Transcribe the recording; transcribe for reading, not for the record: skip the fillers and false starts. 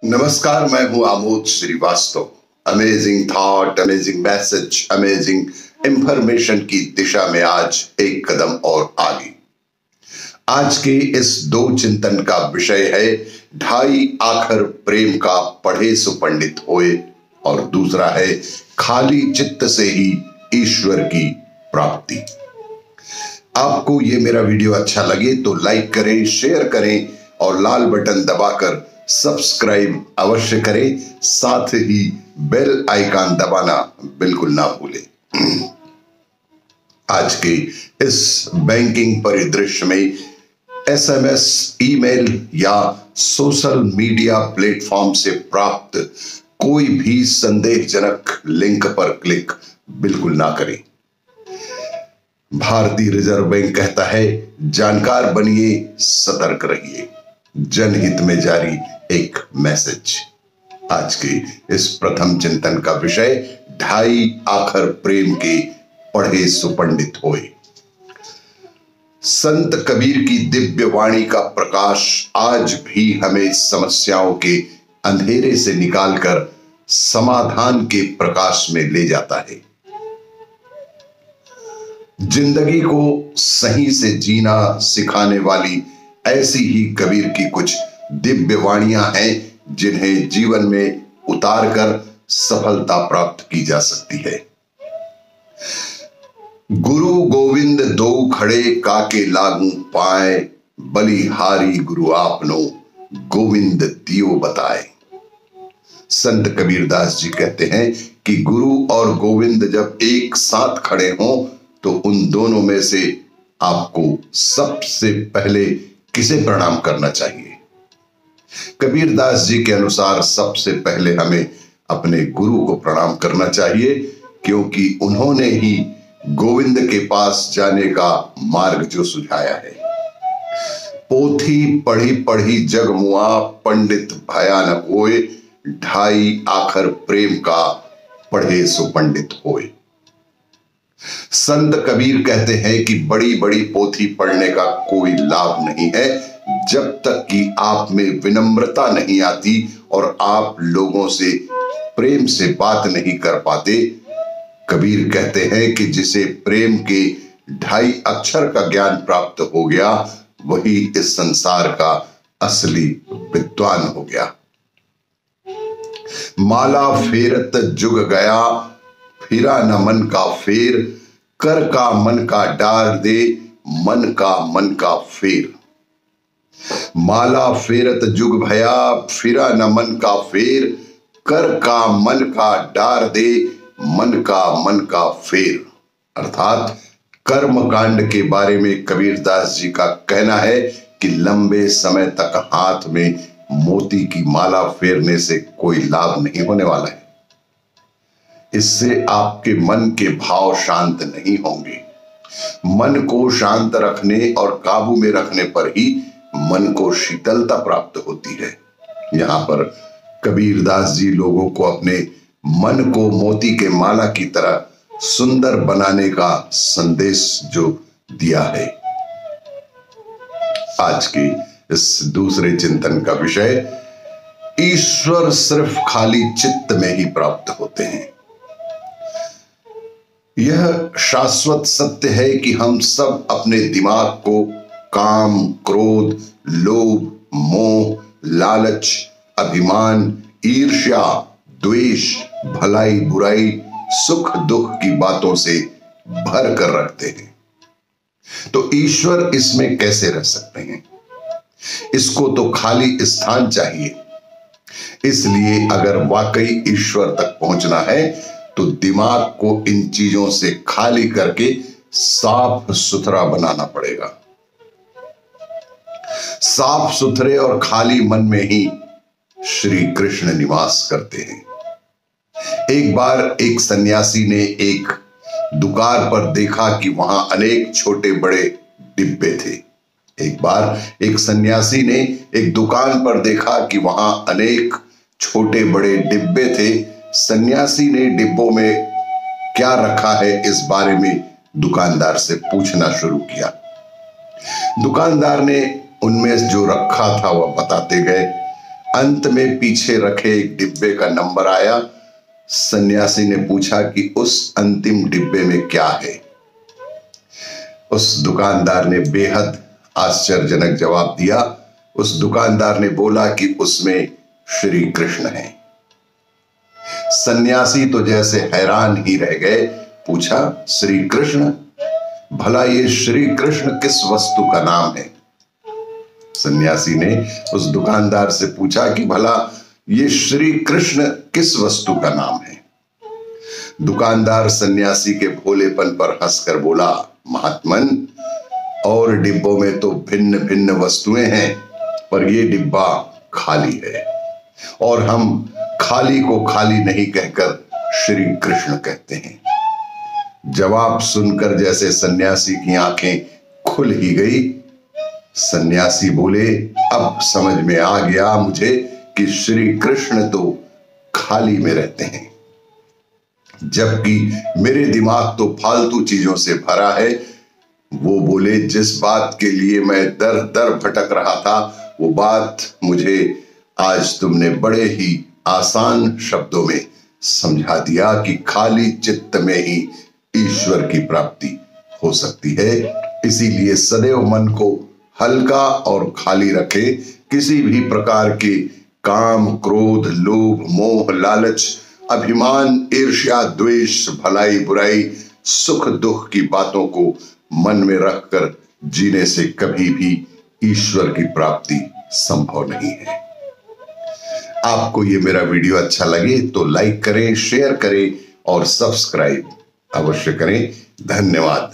नमस्कार, मैं हूं Amod Srivastava. Amazing thought, amazing message, amazing information की दिशा में आज एक कदम और आगे। आज के इस दो चिंतन का विषय है ढाई आखर प्रेम का पढ़े सो पंडित होए, और दूसरा है खाली चित्त से ही ईश्वर की प्राप्ति। आपको ये मेरा वीडियो अच्छा लगे तो लाइक करें, शेयर करें और लाल बटन दबाकर सब्सक्राइब अवश्य करें। साथ ही बेल आइकन दबाना बिल्कुल ना भूलें। आज के इस बैंकिंग परिदृश्य में एसएमएस, ईमेल या सोशल मीडिया प्लेटफॉर्म से प्राप्त कोई भी संदेहजनक लिंक पर क्लिक बिल्कुल ना करें। भारतीय रिजर्व बैंक कहता है, जानकार बनिए, सतर्क रहिए। जनहित में जारी एक मैसेज। आज के इस प्रथम चिंतन का विषय ढाई आखर प्रेम के पढ़े सुपंडित होए। संत कबीर की दिव्य वाणी का प्रकाश आज भी हमें समस्याओं के अंधेरे से निकालकर समाधान के प्रकाश में ले जाता है। जिंदगी को सही से जीना सिखाने वाली ऐसी ही कबीर की कुछ दिव्य वाणियां हैं जिन्हें जीवन में उतारकर सफलता प्राप्त की जा सकती है। गुरु गोविंद दो खड़े काके लागू पाए, बलिहारी गुरु आपनो गोविंद दियो बताए। संत कबीरदास जी कहते हैं कि गुरु और गोविंद जब एक साथ खड़े हों तो उन दोनों में से आपको सबसे पहले किसे प्रणाम करना चाहिए? कबीरदास जी के अनुसार सबसे पहले हमें अपने गुरु को प्रणाम करना चाहिए, क्योंकि उन्होंने ही गोविंद के पास जाने का मार्ग जो सुझाया है। पोथी पढ़ी पढ़ी जग मुआ, पंडित भया न होए, ढाई आखर प्रेम का पढ़े सो पंडित होए। संत कबीर कहते हैं कि बड़ी बड़ी पोथी पढ़ने का कोई लाभ नहीं है जब तक कि आप में विनम्रता नहीं आती और आप लोगों से प्रेम से बात नहीं कर पाते। कबीर कहते हैं कि जिसे प्रेम के ढाई अक्षर का ज्ञान प्राप्त हो गया वही इस संसार का असली विद्वान हो गया। माला फेरत जुग गया, फिरा न मन का फेर, कर का मन का डार दे, मन का फेर। माला फेरत जुग भया, फिरा न मन का फेर, कर का मन का डार दे, मन का फेर। अर्थात कर्म कांड के बारे में कबीरदास जी का कहना है कि लंबे समय तक हाथ में मोती की माला फेरने से कोई लाभ नहीं होने वाला है। इससे आपके मन के भाव शांत नहीं होंगे। मन को शांत रखने और काबू में रखने पर ही मन को शीतलता प्राप्त होती है। यहां पर कबीरदास जी लोगों को अपने मन को मोती के माला की तरह सुंदर बनाने का संदेश जो दिया है। आज की इस दूसरे चिंतन का विषय, ईश्वर सिर्फ खाली चित्त में ही प्राप्त होते हैं। यह शाश्वत सत्य है कि हम सब अपने दिमाग को काम, क्रोध, लोभ, मोह, लालच, अभिमान, ईर्ष्या, द्वेष, भलाई बुराई, सुख दुख की बातों से भर कर रखते हैं। तो ईश्वर इसमें कैसे रह सकते हैं? इसको तो खाली स्थान चाहिए। इसलिए अगर वाकई ईश्वर तक पहुंचना है तो दिमाग को इन चीजों से खाली करके साफ सुथरा बनाना पड़ेगा। साफ सुथरे और खाली मन में ही श्री कृष्ण निवास करते हैं। एक बार एक सन्यासी ने एक दुकान पर देखा कि वहां अनेक छोटे बड़े डिब्बे थे। एक बार एक सन्यासी ने एक दुकान पर देखा कि वहां अनेक छोटे बड़े डिब्बे थे। सन्यासी ने डिब्बों में क्या रखा है इस बारे में दुकानदार से पूछना शुरू किया। दुकानदार ने उनमें जो रखा था वह बताते गए। अंत में पीछे रखे एक डिब्बे का नंबर आया। सन्यासी ने पूछा कि उस अंतिम डिब्बे में क्या है। उस दुकानदार ने बेहद आश्चर्यजनक जवाब दिया। उस दुकानदार ने बोला कि उसमें श्री कृष्ण है। सन्यासी तो जैसे हैरान ही रह गए। पूछा, श्री कृष्ण? भला ये श्री कृष्ण किस वस्तु का नाम है? सन्यासी ने उस दुकानदार से पूछा कि भला ये श्री कृष्ण किस वस्तु का नाम है? दुकानदार सन्यासी के भोलेपन पर हंसकर बोला, महात्मन, और डिब्बों में तो भिन्न भिन्न वस्तुएं हैं, पर यह डिब्बा खाली है, और हम खाली को खाली नहीं कहकर श्री कृष्ण कहते हैं। जवाब सुनकर जैसे सन्यासी की आंखें खुल ही गई। सन्यासी बोले, अब समझ में आ गया मुझे कि श्री कृष्ण तो खाली में रहते हैं, जबकि मेरे दिमाग तो फालतू चीजों से भरा है। वो बोले, जिस बात के लिए मैं दर दर भटक रहा था, वो बात मुझे आज तुमने बड़े ही आसान शब्दों में समझा दिया कि खाली चित्त में ही ईश्वर की प्राप्ति हो सकती है। इसीलिए सदैव मन को हल्का और खाली रखे। किसी भी प्रकार के काम, क्रोध, लोभ, मोह, लालच, अभिमान, ईर्ष्या, द्वेष, भलाई बुराई, सुख दुख की बातों को मन में रखकर जीने से कभी भी ईश्वर की प्राप्ति संभव नहीं है। आपको ये मेरा वीडियो अच्छा लगे तो लाइक करें, शेयर करें और सब्सक्राइब अवश्य करें। धन्यवाद।